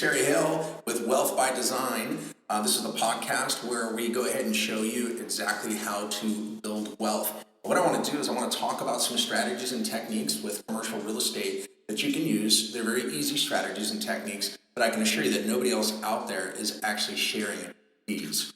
Terry Hale with Wealth by Design. This is the podcast where we go ahead and show you exactly how to build wealth. What I want to do is I want to talk about some strategies and techniques with commercial real estate that you can use. They're very easy strategies and techniques, but I can assure you that nobody else out there is actually sharing these.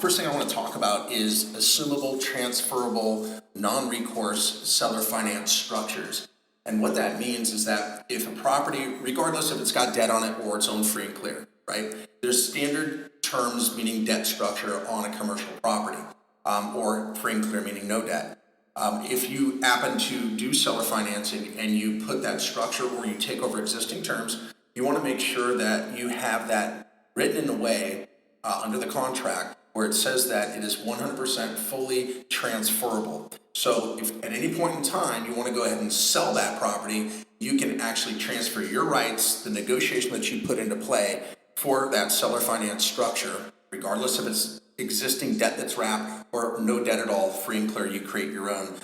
First thing I want to talk about is assumable, transferable, non-recourse seller finance structures. And what that means is that if a property, regardless if it's got debt on it or it's owned free and clear, right? There's standard terms meaning debt structure on a commercial property, or free and clear meaning no debt. If you happen to do seller financing and you put that structure or you take over existing terms, you want to make sure that you have that written in a way under the contract where it says that it is 100% fully transferable. So if at any point in time you want to go ahead and sell that property, you can actually transfer your rights, the negotiation that you put into play for that seller finance structure, regardless of its existing debt that's wrapped or no debt at all, free and clear, you create your own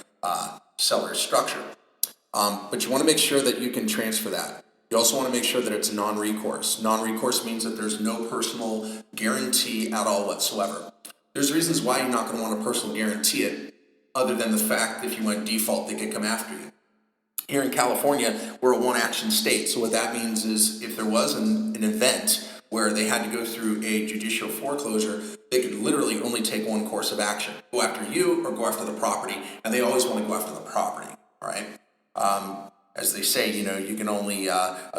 seller structure. But you want to make sure that you can transfer that. You also want to make sure that it's non-recourse. Non-recourse means that there's no personal guarantee at all whatsoever. There's reasons why you're not going to want to personal guarantee it, other than the fact that if you went default, they could come after you. Here in California, we're a one-action state. So what that means is if there was an event where they had to go through a judicial foreclosure, they could literally only take one course of action. Go after you or go after the property. And they always want to go after the property, all right? As they say, you can only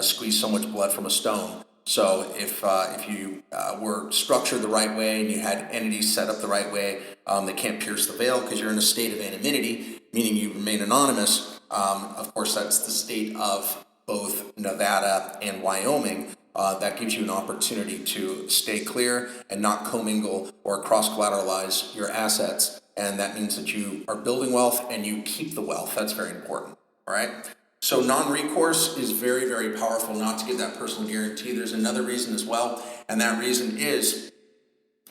squeeze so much blood from a stone. So if you were structured the right way and you had entities set up the right way, they can't pierce the veil because you're in a state of anonymity, meaning you remain anonymous. Of course, that's the state of both Nevada and Wyoming. That gives you an opportunity to stay clear and not commingle or cross-collateralize your assets. And that means that you are building wealth and you keep the wealth. That's very important, all right? So non-recourse is very, very powerful not to give that personal guarantee. There's another reason as well, and that reason is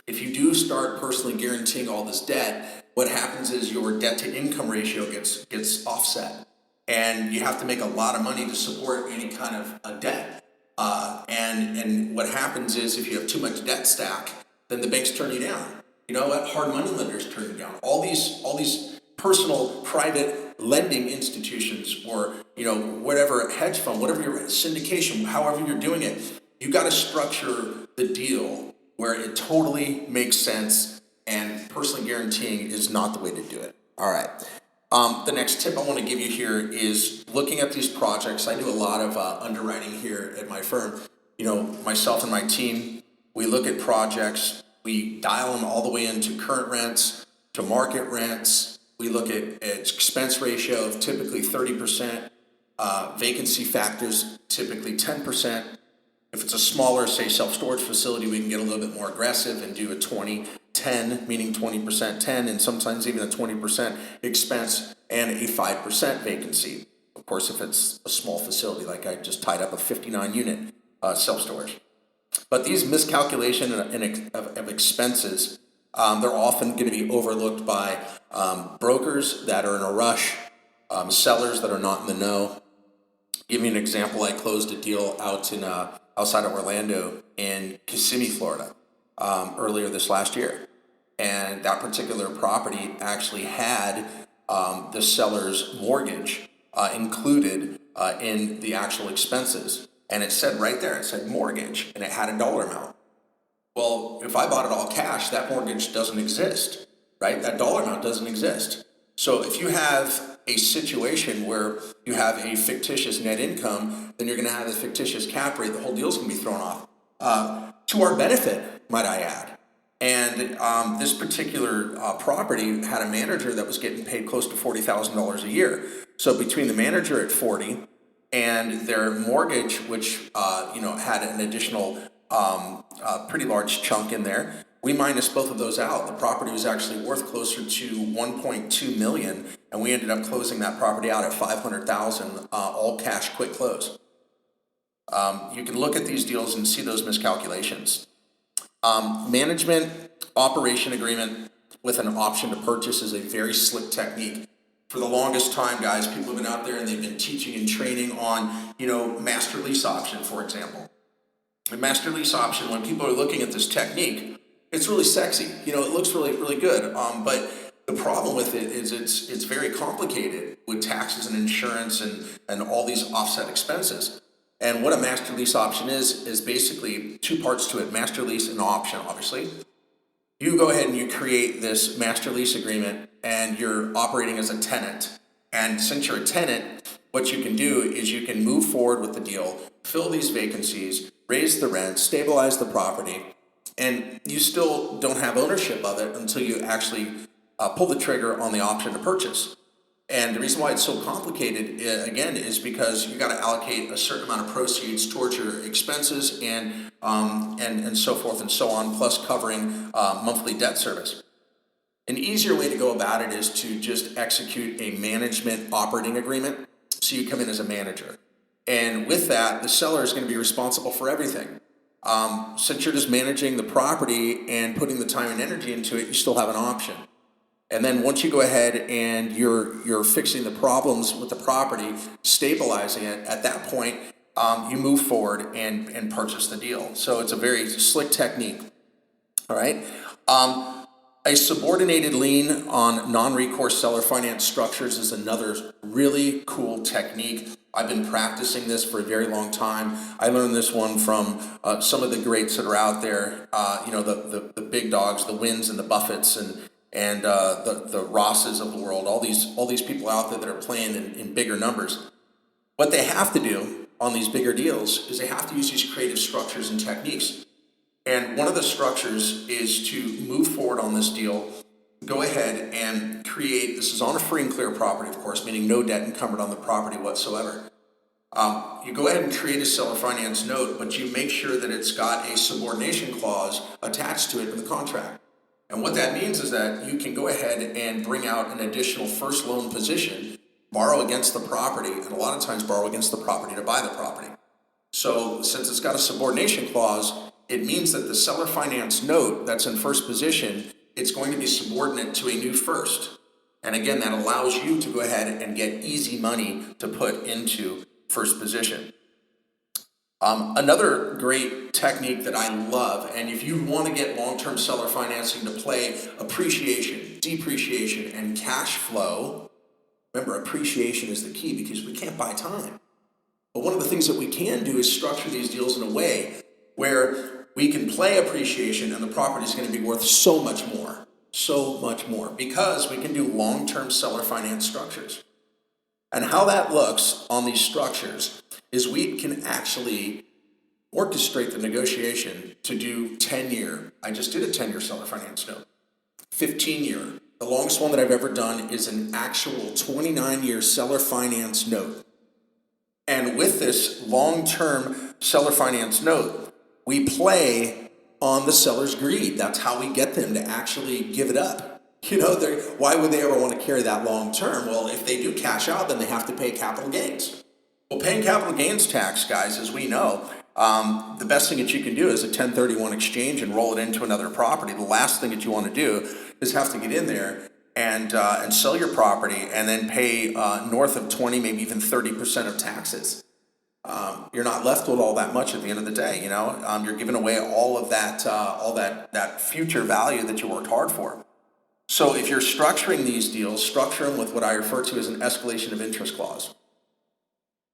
if you do start personally guaranteeing all this debt, what happens is your debt-to-income ratio gets offset, and you have to make a lot of money to support any kind of a debt. And what happens is if you have too much debt stack, then the banks turn you down. You know what? Hard money lenders turn you down. All these personal private lending institutions or whatever hedge fund, whatever your syndication, however you're doing it, you got to structure the deal where it totally makes sense, and personally guaranteeing is not the way to do it. All right. The next tip I want to give you here is looking at these projects. I do a lot of underwriting here at my firm. Myself and my team, we look at projects, we dial them all the way into current rents, to market rents. We look at expense ratio of typically 30%, vacancy factors typically 10%. If it's a smaller, say, self-storage facility, we can get a little bit more aggressive and do a 20-10, meaning 20% 10, and sometimes even a 20% expense and a 5% vacancy. Of course, if it's a small facility, like I just tied up a 59-unit self-storage. But these miscalculation of expenses, they're often going to be overlooked by brokers that are in a rush, sellers that are not in the know. Give me an example. I closed a deal out in outside of Orlando in Kissimmee, Florida, earlier this last year. And that particular property actually had the seller's mortgage included in the actual expenses. And it said right there, it said mortgage, and it had a dollar amount. Well, if I bought it all cash, that mortgage doesn't exist, right? That dollar amount doesn't exist. So if you have a situation where you have a fictitious net income, then you're going to have a fictitious cap rate. The whole deal's going to be thrown off. To our benefit, might I add. And this particular property had a manager that was getting paid close to $40,000 a year. So between the manager at 40 and their mortgage, which had an additional pretty large chunk in there, we minus both of those out. The property was actually worth closer to $1.2 million, and we ended up closing that property out at $500,000, all cash, quick close. You can look at these deals and see those miscalculations. Management operation agreement with an option to purchase is a very slick technique. For the longest time, guys, people have been out there and they've been teaching and training on, master lease option, for example. A master lease option, when people are looking at this technique, it's really sexy. You know, it looks really, really good. But the problem with it is it's very complicated with taxes and insurance and all these offset expenses. And what a master lease option is basically two parts to it: master lease and option, obviously. You go ahead and you create this master lease agreement and you're operating as a tenant. And since you're a tenant, what you can do is you can move forward with the deal, fill these vacancies, raise the rent, stabilize the property, and you still don't have ownership of it until you actually pull the trigger on the option to purchase. And the reason why it's so complicated, again, is because you got to allocate a certain amount of proceeds towards your expenses and so forth and so on, plus covering monthly debt service. An easier way to go about it is to just execute a management operating agreement. So you come in as a manager. And with that, the seller is going to be responsible for everything. Since you're just managing the property and putting the time and energy into it, you still have an option. And then once you go ahead and you're fixing the problems with the property, stabilizing it, at that point, you move forward and purchase the deal. So it's a very slick technique. All right. A subordinated lien on non-recourse seller finance structures is another really cool technique. I've been practicing this for a very long time. I learned this one from some of the greats that are out there. The big dogs, the Wins and the Buffetts and the Rosses of the world. All these people out there that are playing in bigger numbers. What they have to do on these bigger deals is they have to use these creative structures and techniques. And one of the structures is to move forward on this deal, go ahead and create, this is on a free and clear property, of course, meaning no debt encumbered on the property whatsoever. You go ahead and create a seller finance note, but you make sure that it's got a subordination clause attached to it in the contract. And what that means is that you can go ahead and bring out an additional first loan position, borrow against the property, and a lot of times borrow against the property to buy the property. So since it's got a subordination clause, it means that the seller finance note that's in first position, it's going to be subordinate to a new first. And again, that allows you to go ahead and get easy money to put into first position. Another great technique that I love, and if you want to get long-term seller financing to play appreciation, depreciation, and cash flow, remember, appreciation is the key because we can't buy time. But one of the things that we can do is structure these deals in a way where we can play appreciation and the property is going to be worth so much more, because we can do long-term seller finance structures. And how that looks on these structures is we can actually orchestrate the negotiation to do 10-year. I just did a 10-year seller finance note. 15-year. The longest one that I've ever done is an actual 29-year seller finance note. And with this long-term seller finance note, we play on the seller's greed. That's how we get them to actually give it up. Why would they ever want to carry that long term? Well, if they do cash out, then they have to pay capital gains. Well, paying capital gains tax, guys, as we know, the best thing that you can do is a 1031 exchange and roll it into another property. The last thing that you want to do is have to get in there and sell your property and then pay north of 20, maybe even 30% of taxes. You're not left with all that much at the end of the day. You're giving away all of that future value that you worked hard for. So if you're structuring these deals, structure them with what I refer to as an escalation of interest clause.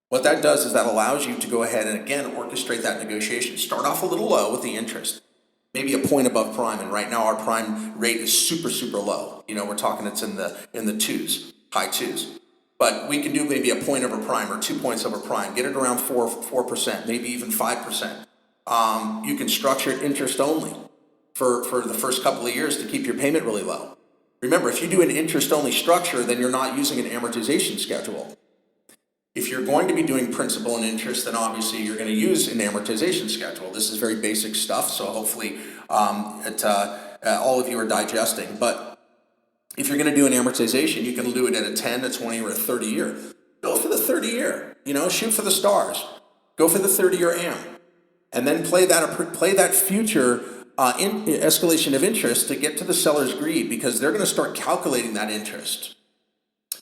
What that does is that allows you to go ahead and again orchestrate that negotiation. Start off a little low with the interest, maybe a point above prime, and right now our prime rate is super, super low. We're talking it's in the twos, high twos. But we can do maybe a point over prime or 2 points over prime. Get it around 4%, maybe even 5%. You can structure it interest only for the first couple of years to keep your payment really low. Remember, if you do an interest only structure, then you're not using an amortization schedule. If you're going to be doing principal and interest, then obviously you're going to use an amortization schedule. This is very basic stuff, so hopefully all of you are digesting. But if you're going to do an amortization, you can do it at a 10, a 20, or a 30 year. Go for the 30 year. Shoot for the stars. Go for the 30-year am, and then play that future escalation of interest to get to the seller's greed, because they're going to start calculating that interest.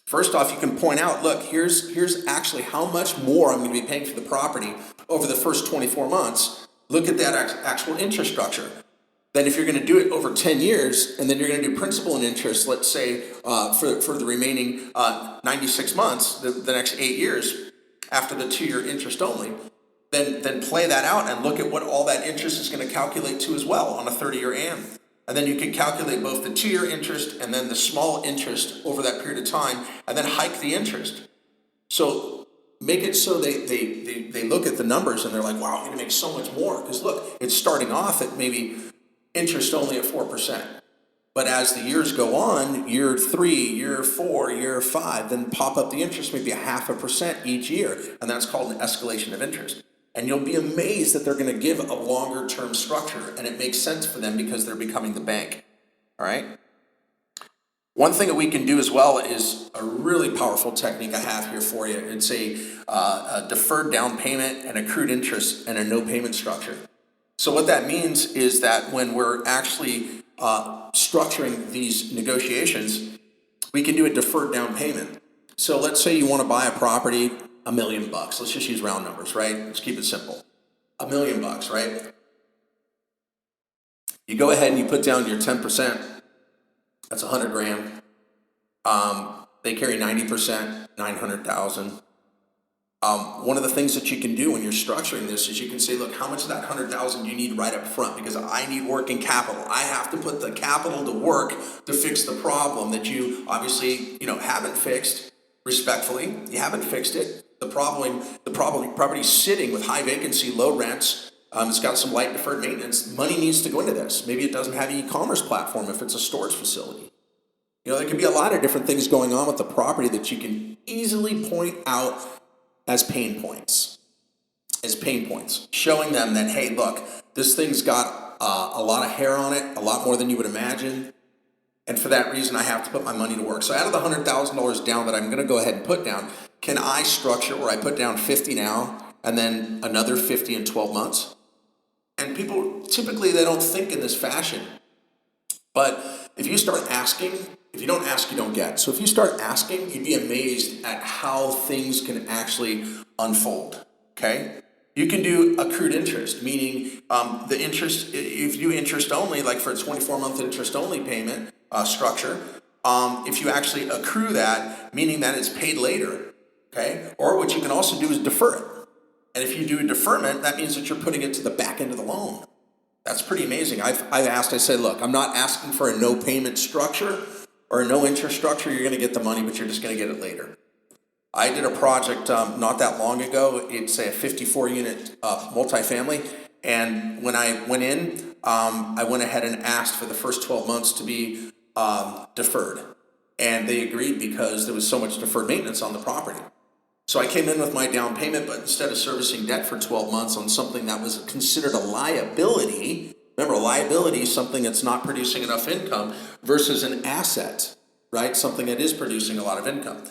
First off, you can point out, look, here's actually how much more I'm going to be paying for the property over the first 24 months. look at that actual interest structure. Then if you're going to do it over 10 years, and then you're going to do principal and interest, let's say for the remaining 96 months, the next 8 years, after the 2-year interest only, then play that out and look at what all that interest is going to calculate to as well on a 30-year AM. And then you can calculate both the 2-year interest and then the small interest over that period of time, and then hike the interest. So make it so they look at the numbers and they're like, wow, I'm going to make so much more. Because look, it's starting off at maybe interest only at 4%. But as the years go on, year 3, year 4, year 5, then pop up the interest maybe 0.5% each year. And that's called an escalation of interest. And you'll be amazed that they're going to give a longer term structure. And it makes sense for them because they're becoming the bank. All right? One thing that we can do as well is a really powerful technique I have here for you. It's a deferred down payment and accrued interest and a no payment structure. So what that means is that when we're actually structuring these negotiations, we can do a deferred down payment. So let's say you want to buy a property, $1 million. Let's just use round numbers, right? Let's keep it simple. $1 million, right? You go ahead and you put down your 10%. That's 100 grand. They carry 90%, 900,000. One of the things that you can do when you're structuring this is you can say, look, how much of that 100,000 do you need right up front? Because I need working capital. I have to put the capital to work to fix the problem that you obviously, haven't fixed. Respectfully, you haven't fixed it. The property's sitting with high vacancy, low rents. It's got some light deferred maintenance. Money needs to go into this. Maybe it doesn't have an e-commerce platform if it's a storage facility. There can be a lot of different things going on with the property that you can easily point out as pain points, showing them that, hey, look, this thing's got a lot of hair on it, a lot more than you would imagine. And for that reason, I have to put my money to work. So out of the $100,000 down that I'm going to go ahead and put down, can I structure where I put down 50 now and then another 50 in 12 months? And people, typically, they don't think in this fashion. But if you start asking, if you don't ask, you don't get. So if you start asking, you'd be amazed at how things can actually unfold, okay? You can do accrued interest, meaning the interest, if you interest only, like for a 24-month interest only payment structure, if you actually accrue that, meaning that it's paid later, okay? Or what you can also do is defer it. And if you do a deferment, that means that you're putting it to the back end of the loan. That's pretty amazing. I said, look, I'm not asking for a no payment structure or a no interest structure. You're going to get the money, but you're just going to get it later. I did a project not that long ago. It's a 54-unit multifamily. And when I went in, I went ahead and asked for the first 12 months to be deferred. And they agreed because there was so much deferred maintenance on the property. So I came in with my down payment, but instead of servicing debt for 12 months on something that was considered a liability, remember, a liability is something that's not producing enough income versus an asset, right? Something that is producing a lot of income.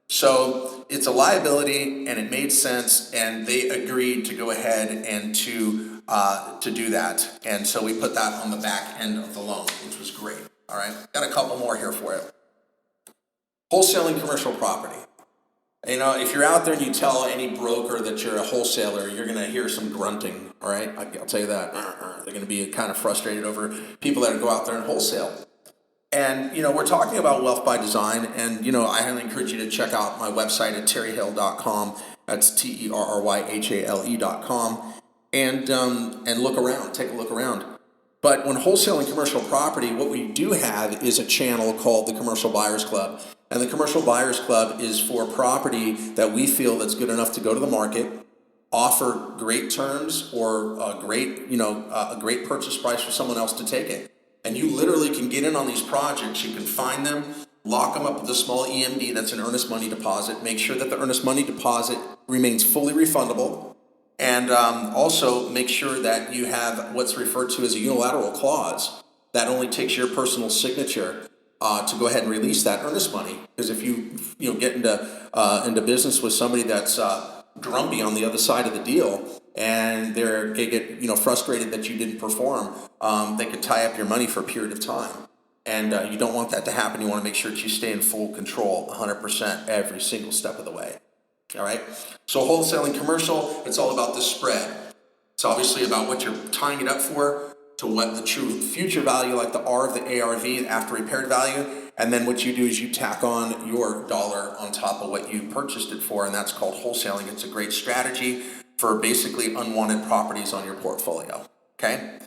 So it's a liability, and it made sense, and they agreed to go ahead and to do that. And so we put that on the back end of the loan, which was great. All right, got a couple more here for you. Wholesaling commercial property. If you're out there and you tell any broker that you're a wholesaler, you're going to hear some grunting, all right? I'll tell you that. They're going to be kind of frustrated over people that go out there and wholesale. And, we're talking about wealth by design, and, I highly encourage you to check out my website at terryhale.com. That's TERRYHALE.com, and look around, take a look around. But when wholesaling commercial property, what we do have is a channel called the Commercial Buyers Club. And the Commercial Buyers Club is for property that we feel that's good enough to go to the market, offer great terms or a great purchase price for someone else to take it. And you literally can get in on these projects. You can find them, lock them up with a small EMD, that's an earnest money deposit. Make sure that the earnest money deposit remains fully refundable. And also make sure that you have what's referred to as a unilateral clause that only takes your personal signature to go ahead and release that earnest money. Because if you get into business with somebody that's grumpy on the other side of the deal, and they get frustrated that you didn't perform, they could tie up your money for a period of time. And you don't want that to happen. You want to make sure that you stay in full control 100% every single step of the way. All right? So wholesaling commercial, it's all about the spread. It's obviously about what you're tying it up for, to what the true future value, like the R of the ARV, after repaired value, and then what you do is you tack on your dollar on top of what you purchased it for, and that's called wholesaling. It's a great strategy for basically unwanted properties on your portfolio, okay?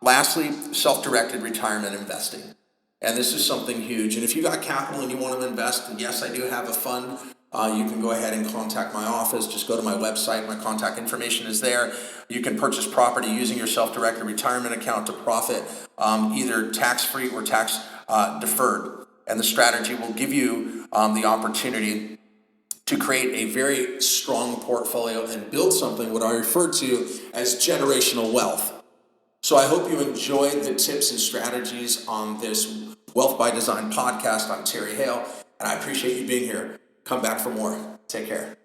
Lastly, self-directed retirement investing. And this is something huge. And if you got capital and you want to invest, and yes, I do have a fund, you can go ahead and contact my office. Just go to my website. My contact information is there. You can purchase property using your self-directed retirement account to profit, either tax-free or tax deferred. And the strategy will give you the opportunity to create a very strong portfolio and build something what I refer to as generational wealth. So I hope you enjoyed the tips and strategies on this Wealth by Design podcast. I'm Terry Hale, and I appreciate you being here. Come back for more. Take care.